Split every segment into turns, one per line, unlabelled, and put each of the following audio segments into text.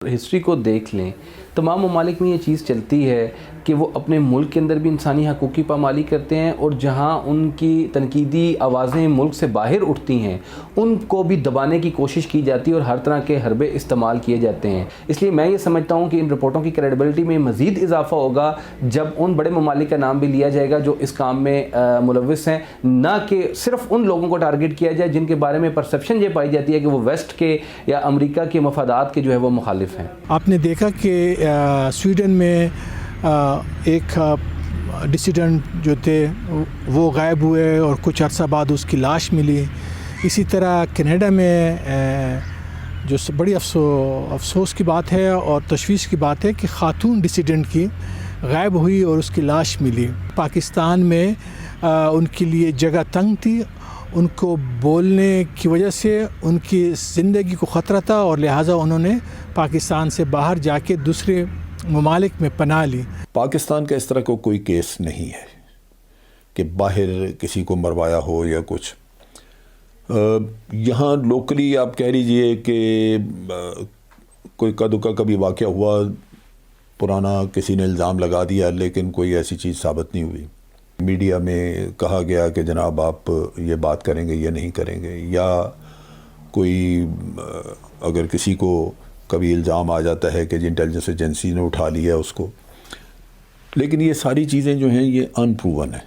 History کو دیکھ لیں، تمام ممالک میں یہ چیز چلتی ہے کہ وہ اپنے ملک کے اندر بھی انسانی حقوق کی پامالی کرتے ہیں، اور جہاں ان کی تنقیدی آوازیں ملک سے باہر اٹھتی ہیں ان کو بھی دبانے کی کوشش کی جاتی ہے اور ہر طرح کے حربے استعمال کیے جاتے ہیں۔ اس لیے میں یہ سمجھتا ہوں کہ ان رپورٹوں کی کریڈیبلٹی میں مزید اضافہ ہوگا جب ان بڑے ممالک کا نام بھی لیا جائے گا جو اس کام میں ملوث ہیں، نہ کہ صرف ان لوگوں کو ٹارگٹ کیا جائے جن کے بارے میں پرسیپشن یہ پائی جاتی ہے کہ وہ ویسٹ کے یا امریکہ کے مفادات کے جو ہے وہ مخالف ہیں۔
آپ نے دیکھا کہ سویڈن میں ایک ڈسیڈنٹ جو تھے وہ غائب ہوئے اور کچھ عرصہ بعد اس کی لاش ملی۔ اسی طرح کینیڈا میں جو بڑی افسوس کی بات ہے اور تشویش کی بات ہے کہ خاتون ڈسیڈنٹ کی غائب ہوئی اور اس کی لاش ملی۔ پاکستان میں ان کے لیے جگہ تنگ تھی، ان کو بولنے کی وجہ سے ان کی زندگی کو خطرہ تھا اور لہٰذا انہوں نے پاکستان سے باہر جا کے دوسرے ممالک میں پناہ لی۔
پاکستان کا اس طرح کا کوئی کیس نہیں ہے کہ باہر کسی کو مروایا ہو یا کچھ۔ یہاں لوکلی آپ کہہ لیجئے کہ کوئی کدو کا کبھی واقعہ ہوا، پرانا کسی نے الزام لگا دیا لیکن کوئی ایسی چیز ثابت نہیں ہوئی۔ میڈیا میں کہا گیا کہ جناب آپ یہ بات کریں گے یا نہیں کریں گے، یا کوئی اگر کسی کو کبھی الزام آ جاتا ہے کہ انٹیلیجنس ایجنسی نے اٹھا لیا ہے اس کو، لیکن یہ ساری چیزیں جو ہیں یہ ان پروون ہیں۔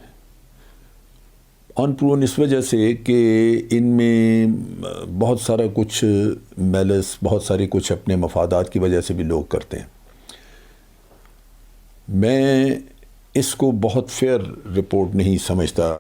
ان پروون اس وجہ سے کہ ان میں بہت سارا کچھ میلس، بہت سارے کچھ اپنے مفادات کی وجہ سے بھی لوگ کرتے ہیں۔ میں اس کو بہت فیئر رپورٹ نہیں سمجھتا۔